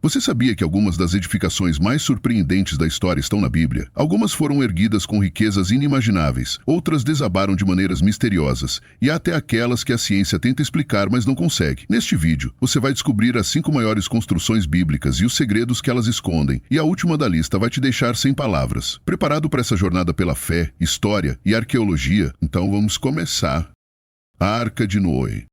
Você sabia que algumas das edificações mais surpreendentes da história estão na Bíblia? Algumas foram erguidas com riquezas inimagináveis, outras desabaram de maneiras misteriosas, e há até aquelas que a ciência tenta explicar, mas não consegue. Neste vídeo, você vai descobrir as 5 maiores construções bíblicas e os segredos que elas escondem, e a última da lista vai te deixar sem palavras. Preparado para essa jornada pela fé, história e arqueologia? Então vamos começar. A Arca de Noé.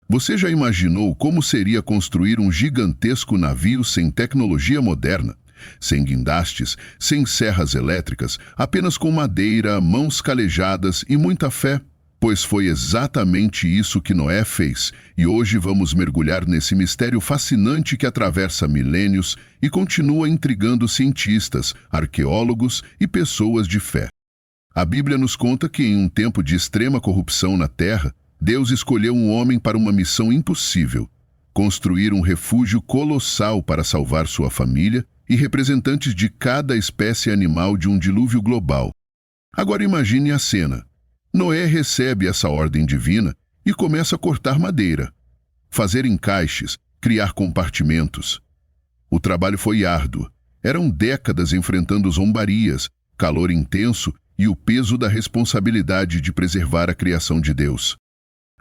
Você já imaginou como seria construir um gigantesco navio sem tecnologia moderna? Sem guindastes, sem serras elétricas, apenas com madeira, mãos calejadas e muita fé? Pois foi exatamente isso que Noé fez, e hoje vamos mergulhar nesse mistério fascinante que atravessa milênios e continua intrigando cientistas, arqueólogos e pessoas de fé. A Bíblia nos conta que em um tempo de extrema corrupção na Terra, Deus escolheu um homem para uma missão impossível: construir um refúgio colossal para salvar sua família e representantes de cada espécie animal de um dilúvio global. Agora imagine a cena. Noé recebe essa ordem divina e começa a cortar madeira, fazer encaixes, criar compartimentos. O trabalho foi árduo. Eram décadas enfrentando zombarias, calor intenso e o peso da responsabilidade de preservar a criação de Deus.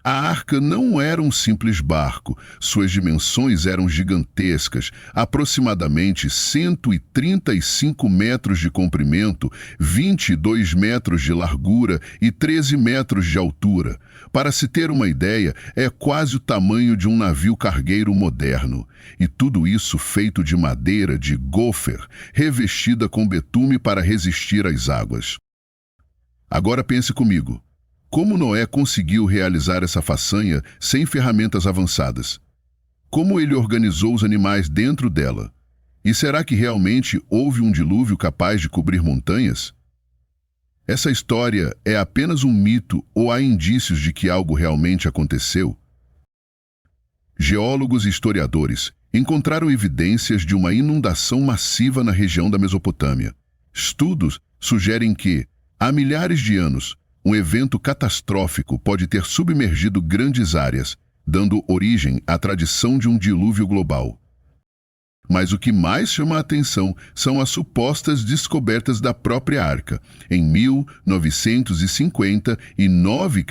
A arca não era um simples barco. Suas dimensões eram gigantescas, aproximadamente 135 metros de comprimento, 22 metros de largura e 13 metros de altura. Para se ter uma ideia, é quase o tamanho de um navio cargueiro moderno. E tudo isso feito de madeira de gopher, revestida com betume para resistir às águas. Agora pense comigo. Como Noé conseguiu realizar essa façanha sem ferramentas avançadas? Como ele organizou os animais dentro dela? E será que realmente houve um dilúvio capaz de cobrir montanhas? Essa história é apenas um mito ou há indícios de que algo realmente aconteceu? Geólogos e historiadores encontraram evidências de uma inundação massiva na região da Mesopotâmia. Estudos sugerem que, há milhares de anos, um evento catastrófico pode ter submergido grandes áreas, dando origem à tradição de um dilúvio global. Mas o que mais chama a atenção são as supostas descobertas da própria arca. Em 1959,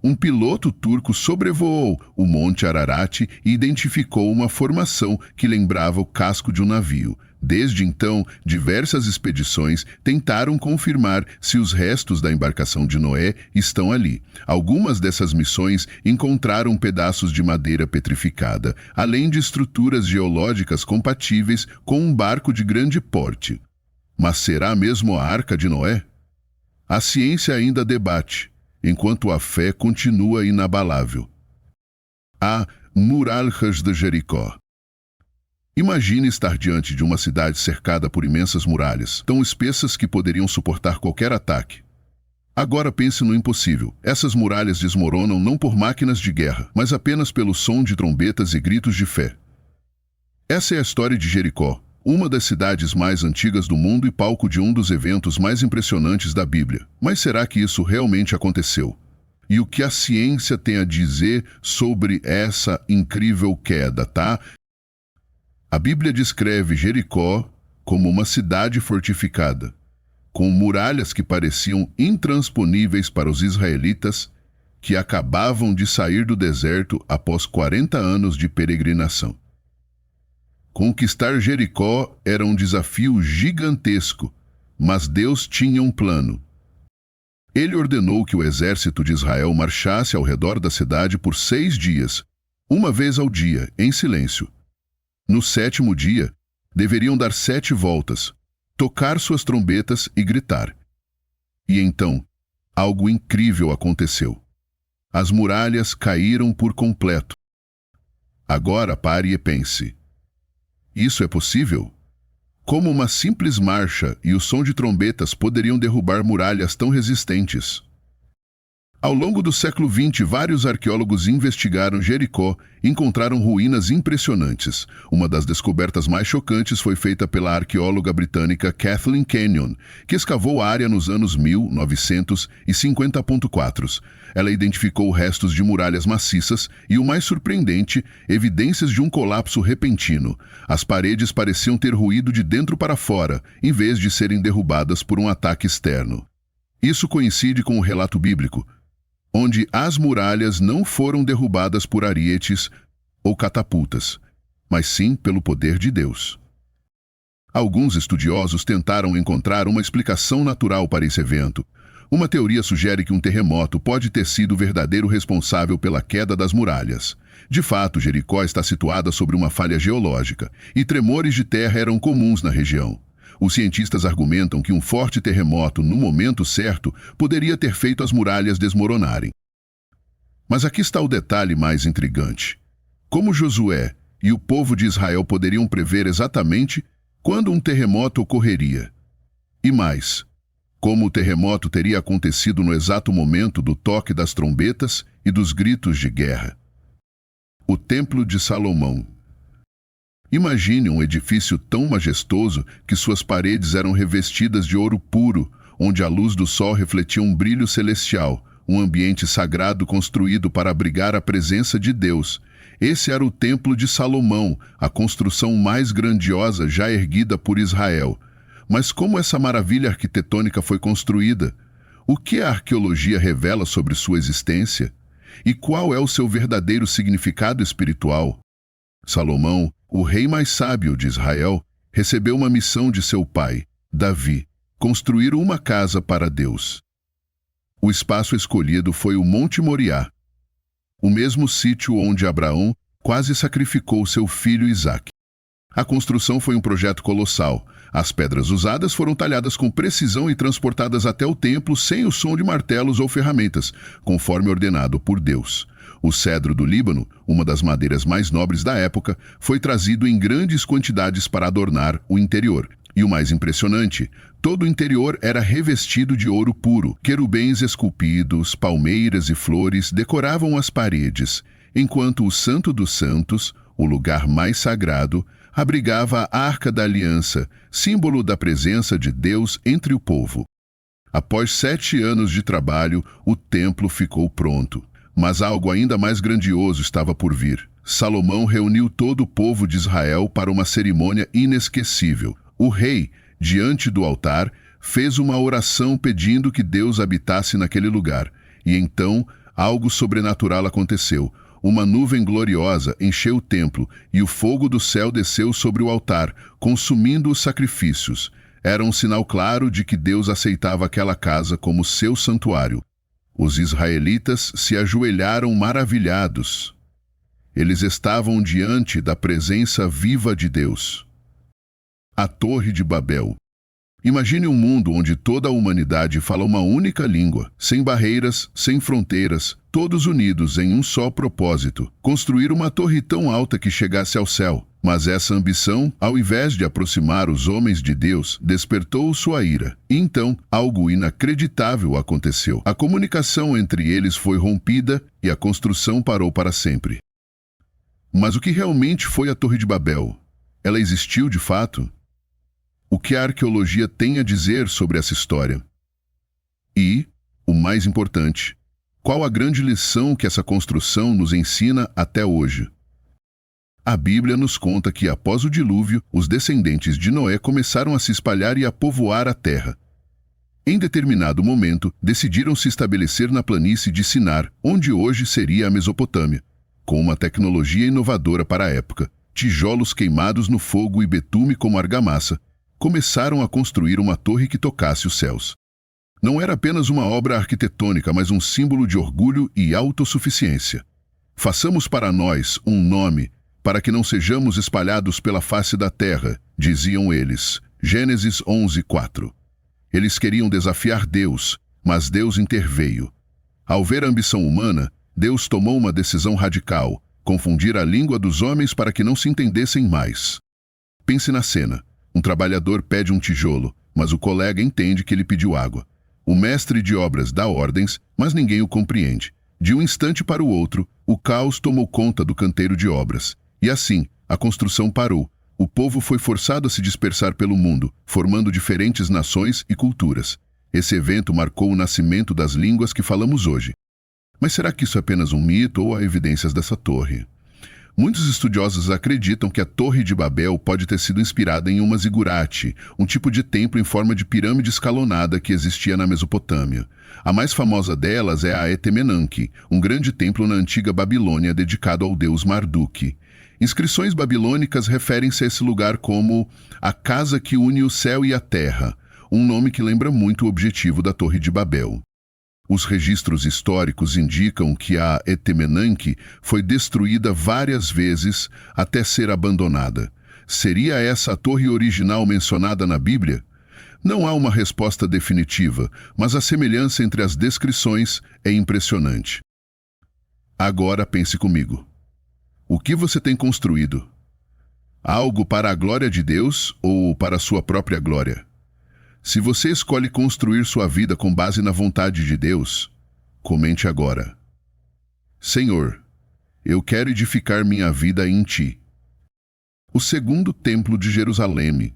um piloto turco sobrevoou o Monte Ararat e identificou uma formação que lembrava o casco de um navio. Desde então, diversas expedições tentaram confirmar se os restos da embarcação de Noé estão ali. Algumas dessas missões encontraram pedaços de madeira petrificada, além de estruturas geológicas compatíveis com um barco de grande porte. Mas será mesmo a Arca de Noé? A ciência ainda debate, enquanto a fé continua inabalável. A Muralhas de Jericó. Imagine estar diante de uma cidade cercada por imensas muralhas, tão espessas que poderiam suportar qualquer ataque. Agora pense no impossível. Essas muralhas desmoronam não por máquinas de guerra, mas apenas pelo som de trombetas e gritos de fé. Essa é a história de Jericó, uma das cidades mais antigas do mundo e palco de um dos eventos mais impressionantes da Bíblia. Mas será que isso realmente aconteceu? E o que a ciência tem a dizer sobre essa incrível queda, tá? A Bíblia descreve Jericó como uma cidade fortificada, com muralhas que pareciam intransponíveis para os israelitas que acabavam de sair do deserto após 40 anos de peregrinação. Conquistar Jericó era um desafio gigantesco, mas Deus tinha um plano. Ele ordenou que o exército de Israel marchasse ao redor da cidade por 6 dias, uma vez ao dia, em silêncio. No 7º dia, deveriam dar 7 voltas, tocar suas trombetas e gritar. E então, algo incrível aconteceu. As muralhas caíram por completo. Agora pare e pense. Isso é possível? Como uma simples marcha e o som de trombetas poderiam derrubar muralhas tão resistentes? Ao longo do século XX, vários arqueólogos investigaram Jericó e encontraram ruínas impressionantes. Uma das descobertas mais chocantes foi feita pela arqueóloga britânica Kathleen Kenyon, que escavou a área nos anos 1950.4. Ela identificou restos de muralhas maciças e, o mais surpreendente, evidências de um colapso repentino. As paredes pareciam ter ruído de dentro para fora, em vez de serem derrubadas por um ataque externo. Isso coincide com o relato bíblico, onde as muralhas não foram derrubadas por arietes ou catapultas, mas sim pelo poder de Deus. Alguns estudiosos tentaram encontrar uma explicação natural para esse evento. Uma teoria sugere que um terremoto pode ter sido o verdadeiro responsável pela queda das muralhas. De fato, Jericó está situada sobre uma falha geológica, e tremores de terra eram comuns na região. Os cientistas argumentam que um forte terremoto, no momento certo, poderia ter feito as muralhas desmoronarem. Mas aqui está o detalhe mais intrigante. Como Josué e o povo de Israel poderiam prever exatamente quando um terremoto ocorreria? E mais, como o terremoto teria acontecido no exato momento do toque das trombetas e dos gritos de guerra? O Templo de Salomão. Imagine um edifício tão majestoso que suas paredes eram revestidas de ouro puro, onde a luz do sol refletia um brilho celestial, um ambiente sagrado construído para abrigar a presença de Deus. Esse era o Templo de Salomão, a construção mais grandiosa já erguida por Israel. Mas como essa maravilha arquitetônica foi construída? O que a arqueologia revela sobre sua existência? E qual é o seu verdadeiro significado espiritual? Salomão, o rei mais sábio de Israel, recebeu uma missão de seu pai, Davi: construir uma casa para Deus. O espaço escolhido foi o Monte Moriá, o mesmo sítio onde Abraão quase sacrificou seu filho Isaque. A construção foi um projeto colossal. As pedras usadas foram talhadas com precisão e transportadas até o templo sem o som de martelos ou ferramentas, conforme ordenado por Deus. O cedro do Líbano, uma das madeiras mais nobres da época, foi trazido em grandes quantidades para adornar o interior. E o mais impressionante, todo o interior era revestido de ouro puro. Querubins esculpidos, palmeiras e flores decoravam as paredes, enquanto o Santo dos Santos, o lugar mais sagrado, abrigava a Arca da Aliança, símbolo da presença de Deus entre o povo. Após 7 anos de trabalho, o templo ficou pronto. Mas algo ainda mais grandioso estava por vir. Salomão reuniu todo o povo de Israel para uma cerimônia inesquecível. O rei, diante do altar, fez uma oração pedindo que Deus habitasse naquele lugar. E então, algo sobrenatural aconteceu. Uma nuvem gloriosa encheu o templo e o fogo do céu desceu sobre o altar, consumindo os sacrifícios. Era um sinal claro de que Deus aceitava aquela casa como seu santuário. Os israelitas se ajoelharam maravilhados. Eles estavam diante da presença viva de Deus. A Torre de Babel. Imagine um mundo onde toda a humanidade fala uma única língua, sem barreiras, sem fronteiras, todos unidos em um só propósito: construir uma torre tão alta que chegasse ao céu. Mas essa ambição, ao invés de aproximar os homens de Deus, despertou sua ira. E então, algo inacreditável aconteceu. A comunicação entre eles foi rompida e a construção parou para sempre. Mas o que realmente foi a Torre de Babel? Ela existiu de fato? O que a arqueologia tem a dizer sobre essa história? E, o mais importante, qual a grande lição que essa construção nos ensina até hoje? A Bíblia nos conta que, após o dilúvio, os descendentes de Noé começaram a se espalhar e a povoar a terra. Em determinado momento, decidiram se estabelecer na planície de Sinar, onde hoje seria a Mesopotâmia. Com uma tecnologia inovadora para a época, tijolos queimados no fogo e betume como argamassa, começaram a construir uma torre que tocasse os céus. Não era apenas uma obra arquitetônica, mas um símbolo de orgulho e autossuficiência. Façamos para nós um nome, para que não sejamos espalhados pela face da terra, diziam eles. Gênesis 11:4. Eles queriam desafiar Deus, mas Deus interveio. Ao ver a ambição humana, Deus tomou uma decisão radical: confundir a língua dos homens para que não se entendessem mais. Pense na cena. Um trabalhador pede um tijolo, mas o colega entende que ele pediu água. O mestre de obras dá ordens, mas ninguém o compreende. De um instante para o outro, o caos tomou conta do canteiro de obras. E assim, a construção parou. O povo foi forçado a se dispersar pelo mundo, formando diferentes nações e culturas. Esse evento marcou o nascimento das línguas que falamos hoje. Mas será que isso é apenas um mito ou há evidências dessa torre? Muitos estudiosos acreditam que a Torre de Babel pode ter sido inspirada em uma zigurate, um tipo de templo em forma de pirâmide escalonada que existia na Mesopotâmia. A mais famosa delas é a Etemenanque, um grande templo na antiga Babilônia dedicado ao deus Marduk. Inscrições babilônicas referem-se a esse lugar como a casa que une o céu e a terra, um nome que lembra muito o objetivo da Torre de Babel. Os registros históricos indicam que a Etemenanque foi destruída várias vezes até ser abandonada. Seria essa a torre original mencionada na Bíblia? Não há uma resposta definitiva, mas a semelhança entre as descrições é impressionante. Agora pense comigo. O que você tem construído? Algo para a glória de Deus ou para a sua própria glória? Se você escolhe construir sua vida com base na vontade de Deus, comente agora. Senhor, eu quero edificar minha vida em Ti. O segundo templo de Jerusalém.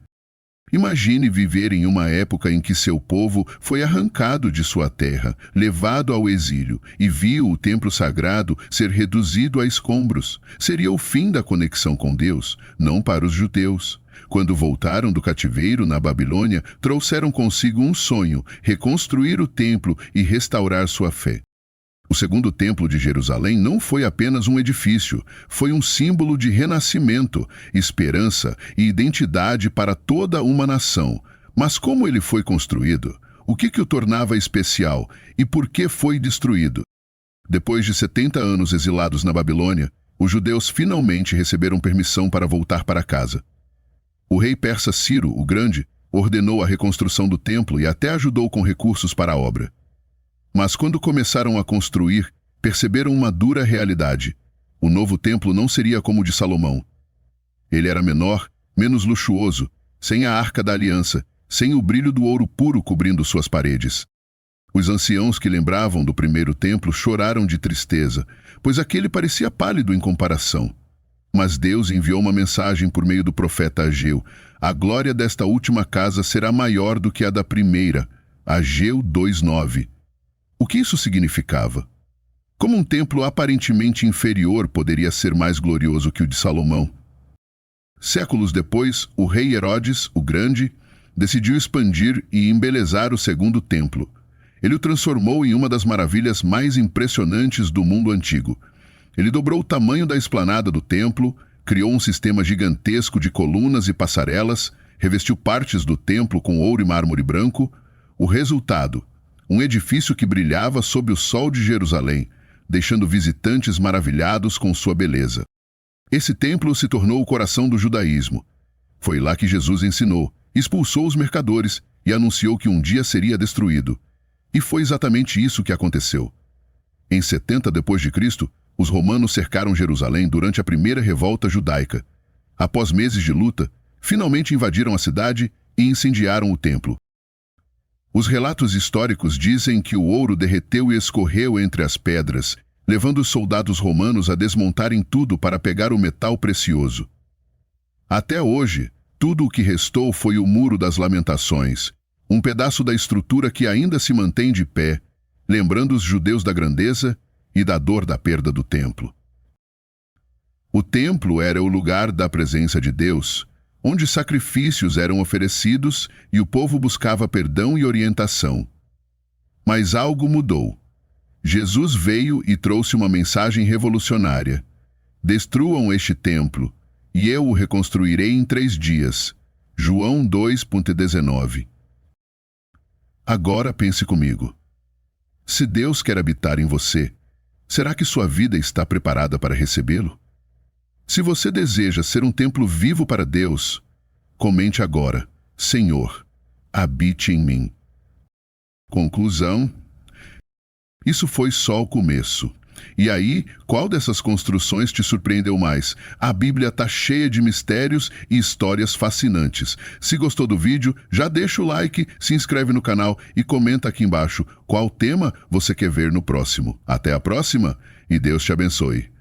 Imagine viver em uma época em que seu povo foi arrancado de sua terra, levado ao exílio, e viu o templo sagrado ser reduzido a escombros. Seria o fim da conexão com Deus, não para os judeus. Quando voltaram do cativeiro na Babilônia, trouxeram consigo um sonho: reconstruir o templo e restaurar sua fé. O segundo templo de Jerusalém não foi apenas um edifício, foi um símbolo de renascimento, esperança e identidade para toda uma nação. Mas como ele foi construído? O que o tornava especial? E por que foi destruído? Depois de 70 anos exilados na Babilônia, os judeus finalmente receberam permissão para voltar para casa. O rei persa Ciro, o Grande, ordenou a reconstrução do templo e até ajudou com recursos para a obra. Mas quando começaram a construir, perceberam uma dura realidade. O novo templo não seria como o de Salomão. Ele era menor, menos luxuoso, sem a Arca da Aliança, sem o brilho do ouro puro cobrindo suas paredes. Os anciãos que lembravam do primeiro templo choraram de tristeza, pois aquele parecia pálido em comparação. Mas Deus enviou uma mensagem por meio do profeta Ageu: a glória desta última casa será maior do que a da primeira. Ageu 2:9. O que isso significava? Como um templo aparentemente inferior poderia ser mais glorioso que o de Salomão? Séculos depois, o rei Herodes, o Grande, decidiu expandir e embelezar o segundo templo. Ele o transformou em uma das maravilhas mais impressionantes do mundo antigo. Ele dobrou o tamanho da esplanada do templo, criou um sistema gigantesco de colunas e passarelas, revestiu partes do templo com ouro e mármore branco. O resultado: um edifício que brilhava sob o sol de Jerusalém, deixando visitantes maravilhados com sua beleza. Esse templo se tornou o coração do judaísmo. Foi lá que Jesus ensinou, expulsou os mercadores e anunciou que um dia seria destruído. E foi exatamente isso que aconteceu. Em 70 d.C., os romanos cercaram Jerusalém durante a primeira revolta judaica. Após meses de luta, finalmente invadiram a cidade e incendiaram o templo. Os relatos históricos dizem que o ouro derreteu e escorreu entre as pedras, levando os soldados romanos a desmontarem tudo para pegar o metal precioso. Até hoje, tudo o que restou foi o Muro das Lamentações, um pedaço da estrutura que ainda se mantém de pé, lembrando os judeus da grandeza e da dor da perda do templo. O templo era o lugar da presença de Deus, onde sacrifícios eram oferecidos e o povo buscava perdão e orientação. Mas algo mudou. Jesus veio e trouxe uma mensagem revolucionária: destruam este templo, e eu o reconstruirei em 3 dias. João 2:19. Agora pense comigo. Se Deus quer habitar em você, será que sua vida está preparada para recebê-lo? Se você deseja ser um templo vivo para Deus, comente agora: Senhor, habite em mim. Conclusão: isso foi só o começo. E aí, qual dessas construções te surpreendeu mais? A Bíblia está cheia de mistérios e histórias fascinantes. Se gostou do vídeo, já deixa o like, se inscreve no canal e comenta aqui embaixo qual tema você quer ver no próximo. Até a próxima e Deus te abençoe.